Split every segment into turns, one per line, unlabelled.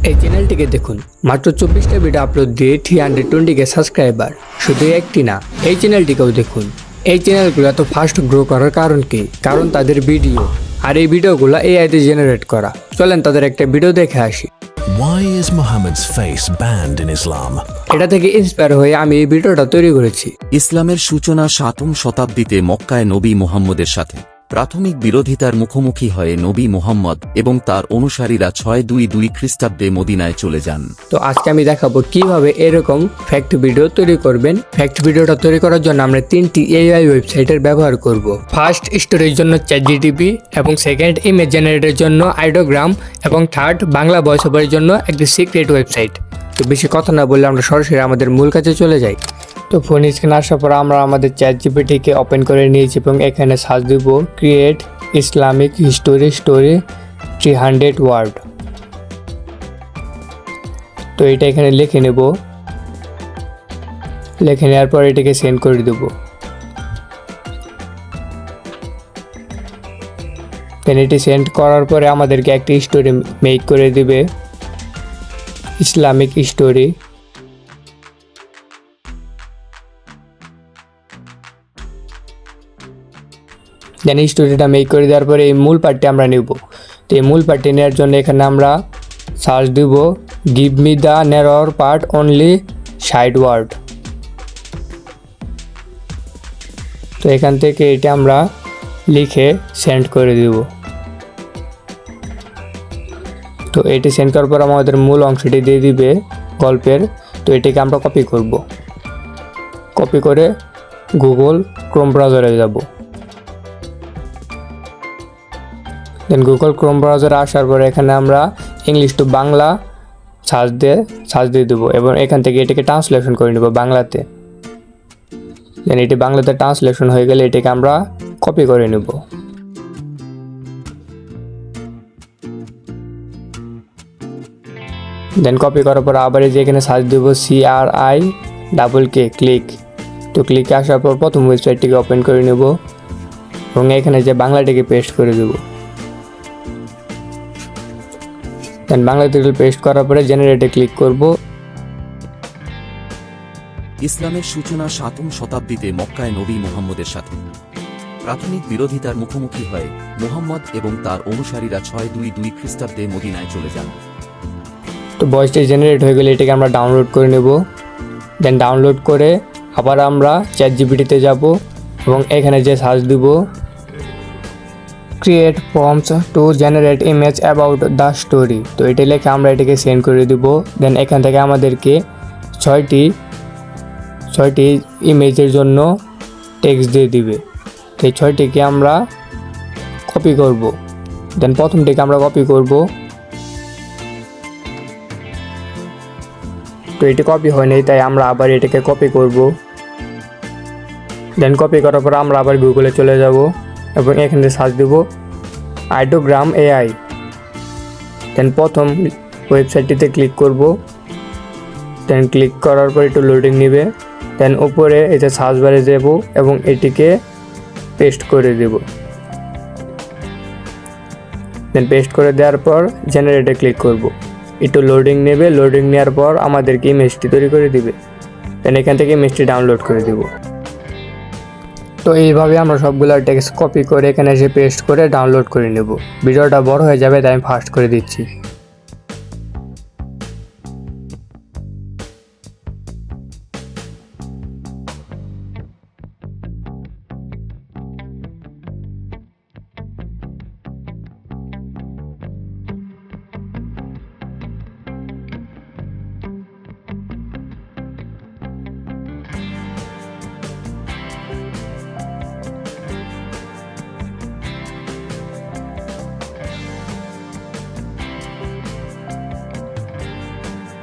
এই চ্যানেলটিকে দেখুন, মাত্র 24টা ভিডিও আপলোড দিয়ে 320K সাবস্ক্রাইবার। শুধু একটি না, এই চ্যানেলটিকেও দেখুন। এই চ্যানেলগুলো এত ফাস্ট গ্রো করার কারণ কি? কারণ তাদের ভিডিও, আর এই ভিডিওগুলো AI দিয়ে জেনারেট করা। চলেন তাদের একটা ভিডিও দেখে আসি।
Why is Muhammad's face banned in Islam?
এটা থেকে ইন্সপায়ার হয়ে আমি এই ভিডিওটা তৈরি করেছি।
ইসলামের সূচনা 7ম শতাব্দীতে মক্কায় নবী মুহাম্মদের সাথে প্রাথমিক বিরোধিতার মুখোমুখি হয়ে নবী মুহাম্মদ এবং তার অনুসারীরা 622 খ্রিস্টাব্দে মদিনায় চলে যান।
তো আজকে আমি দেখাবো কিভাবে এরকম ফ্যাক্ট ভিডিও তৈরি করবেন। ফ্যাক্ট ভিডিওটা তৈরি করার জন্য আমরা 3টি AI ওয়েবসাইটের ব্যবহার করব। ফার্স্ট, স্টোরের জন্য ChatGPT, এবং সেকেন্ড, ইমেজ জেনারেটের জন্য আইডোগ্রাম, এবং থার্ড, বাংলা ভয়েস ওভারের জন্য একটি সিক্রেট ওয়েবসাইট। তো বেশি কথা না বললে আমরা সরাসরি আমাদের মূল কাজে চলে যাই। তো ফোন স্ক্রিনে আসার পর আমরা আমাদের ChatGPTকে ওপেন করে নিয়েছি এবং এখানে সার্চ দিব create Islamic history story 300 word. তো এটা এখানে লিখে নেব। লিখে নেওয়ার পর এটাকে সেন্ড করে দেব। দেন এটি সেন্ড করার পরে আমাদেরকে একটি স্টোরি মেক করে দিবে, ইসলামিক স্টোরি। দেন এই স্টোরিটা মেক করে দেওয়ার পরে এই মূল পার্টটি আমরা নেব। তো এই মূল পার্টটি নেওয়ার জন্য এখানে আমরা সার্চ দিব give me the nearer part only 60 word. তো এখান থেকে এটা আমরা লিখে সেন্ড করে দিব। তো এটি সেন্ড করার পর আমাদের মূল অংশটি দিয়ে দিবে গল্পের। তো এটিকে আমরা কপি করব। কপি করে গুগল ক্রোম ব্রাউজারে যাব। দেন গুগল ক্রোম ব্রাউজারে আসার পরে এখানে আমরা ইংলিশ টু বাংলা সার্চ দিয়ে দেবো এবং এখান থেকে এটাকে ট্রান্সলেশন করে নেব বাংলাতে। দেন এটি বাংলাতে ট্রান্সলেশন হয়ে গেলে এটাকে আমরা কপি করে নেব। দেন কপি করার পর আবার এই যে এখানে সার্চ দেবো CRIK ক্লিক। তো ক্লিকে আসার পর প্রথম ওয়েবসাইটটিকে ওপেন করে নেব এবং এখানে যে বাংলাটিকে পেস্ট করে দেবো। দেন বাংলা থেকে পেস্ট করার পরে জেনারেটে ক্লিক করব।
ইসলামের সূচনা 7ম শতাব্দীতে মক্কায় নবী মুহাম্মদের সাথে প্রাথমিক বিরোধিতার মুখোমুখি হয়ে মুহাম্মদ এবং তার অনুসারীরা 622 খ্রিস্টাব্দে মদিনায় চলে যান।
তো ভয়েসটি জেনারেট হয়ে গেলে এটাকে আমরা ডাউনলোড করে নেব। দেন ডাউনলোড করে আবার আমরা ChatGPT-তে যাব এবং এখানে যে সার্চ দিব create prompts to generate image about the story. তো এটা লিখে আমরা এটাকে সেন্ড করে দিব। দেন এখান থেকে আমাদেরকে ছয়টি ইমেজের জন্য টেক্সট দিয়ে দিবে। তো এই 6টিকে আমরা কপি করব। দেন প্রথমটিকে আমরা কপি করব। তো এটি কপি হয়নি, তাই আমরা আবার এটাকে কপি করব। দেন কপি করার পর আমরা আবার গুগলে চলে যাব এবং এখানে সার্চ দেব আইডোগ্রাম AI। দেন প্রথম ওয়েবসাইটটিতে ক্লিক করব। দেন ক্লিক করার পর একটু লোডিং নেবে। দেন উপরে এটা সার্চ বারে যাব এবং এটিকে পেস্ট করে দেব। দেন পেস্ট করে দেওয়ার পর জেনারেটে ক্লিক করব। একটু লোডিং নেবে। লোডিং নেওয়ার পর আমাদেরকে ইমেজটি তৈরি করে দিবে। দেন এখান থেকে ইমেজটি ডাউনলোড করে দেব। তো এইভাবে আমরা সবগুলো টেক্সট কপি করে এখানে এসে পেস্ট করে ডাউনলোড করে নেব। ভিডিওটা বড় হয়ে যাবে, তাই আমি ফাস্ট করে দিচ্ছি।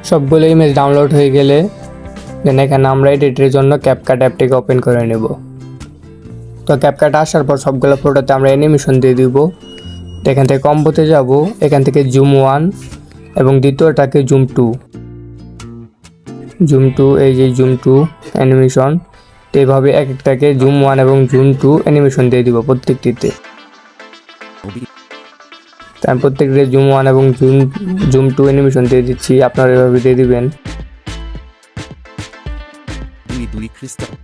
সবগুলো ইমেজ ডাউনলোড হয়ে গেলে দেন এখানে আমরা এডিটের জন্য ক্যাপকাট অ্যাপটিকে ওপেন করে নেব। তো ক্যাপকাট আসার পর সবগুলো ফটোতে আমরা অ্যানিমেশন দিয়ে দিব। তো এখান থেকে কম্বোতে যাব, এখান থেকে জুম 1 এবং দ্বিতীয়টাকে জুম 2, এই যে জুম 2 অ্যানিমেশন। তো এইভাবে এক একটাকে জুম 1 এবং জুম 2 অ্যানিমেশন দিয়ে দিব প্রত্যেকটিতে। আমি প্রত্যেকটা জুম 1 এবং জুম 2 অ্যানিমেশন দিয়ে দিচ্ছি, আপনারা এভাবে দিয়ে দিবেন।
2 খ্রিস্টাব্দ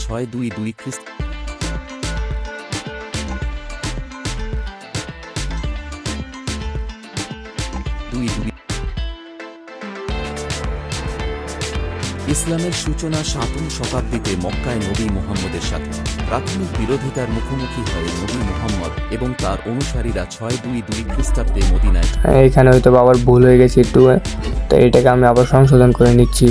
622 খ্রিস্ট 2 ইসলামের সূচনা 7ম শতাব্দীতে মক্কায় নবী মুহাম্মদের সাথে প্রাথমিক বিরোধিতার মুখোমুখি হয় নবী মুহাম্মদ এবং তার অনুসারীরা 622 খ্রিস্টাব্দে মদিনায়।
এখানে হয়তো আবার ভুল হয়ে গেছে একটু, তো এটাকে আমি আবার সংশোধন করে নিচ্ছি।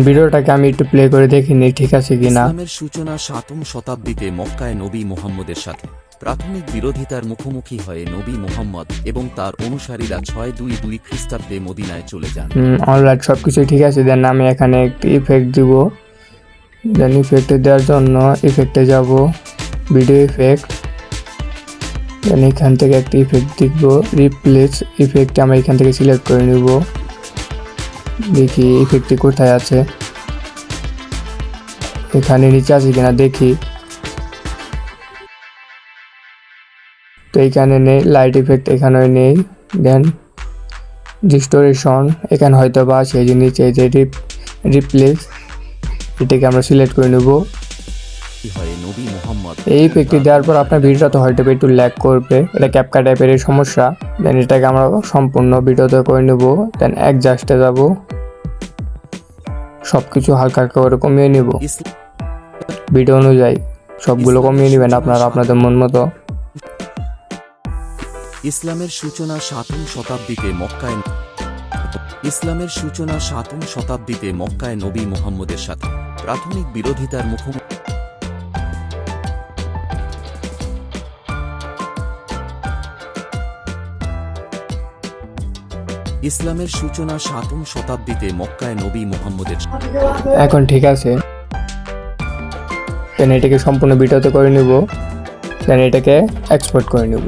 ভিডিওটাকে আমি একটু প্লে করে দেখিনি ঠিক আছে কিনা।
ইসলামের সূচনা 7ম শতাব্দীতে মক্কায় নবী মুহাম্মদের সাথে প্রাথমিক বিরোধিতার মুখোমুখি হয়ে নবী মুহাম্মদ এবং তার অনুসারীরা 622 খ্রিস্টাব্দে মদিনায় চলে যান।
অলরাইট, সবকিছু ঠিক আছে। দেন আমি এখানে একটি ইফেক্ট দিব। দেন ইফেক্টে দেওয়ার জন্য ইফেক্টে যাব, ভিডিও ইফেক্ট। দেন এখান থেকে একটি ইফেক্ট দেখব, রিপ্লেস ইফেক্ট আমরা এখান থেকে সিলেক্ট করে নিব। দেখি ইফেক্টটি কোথায় আছে, এখানে নিচে আছে কিনা দেখি। তো এখানে নেই, লাইট ইফেক্ট এখানে নেই। দেন ডিস্টোরেশন এখানে হয়তো বা সেই যে নিচে যে রিপ্লেস, এটাকে আমরা সিলেক্ট করে নেব। এই ইফেক্টটি দেওয়ার পর আপনার ভিডিওটা তো হয়তো একটু ল্যাগ করবে, এটা ক্যাপকাট টাইপের সমস্যা। দেন এটাকে আমরা সম্পূর্ণ ভিডিওতে করে নেব। দেন অ্যাডজাস্টে যাব, সব কিছু হালকা হালকা করে কমিয়ে নেব। ভিডিও অনুযায়ী সবগুলো কমিয়ে নেবেন আপনারা আপনাদের মন মতো।
ইসলামের সূচনা 7ম শতাব্দীতে মক্কায় নবী মুহাম্মদের সাথে প্রাথমিক বিরোধিতার মুখোমুখি। ইসলামের সূচনা 7ম শতাব্দীতে মক্কায় নবী মুহাম্মদের।
এখন ঠিক আছে। দেন এটাকে সম্পূর্ণ ভিডিওতে করে নিব। দেন এটাকে এক্সপোর্ট করে নিব।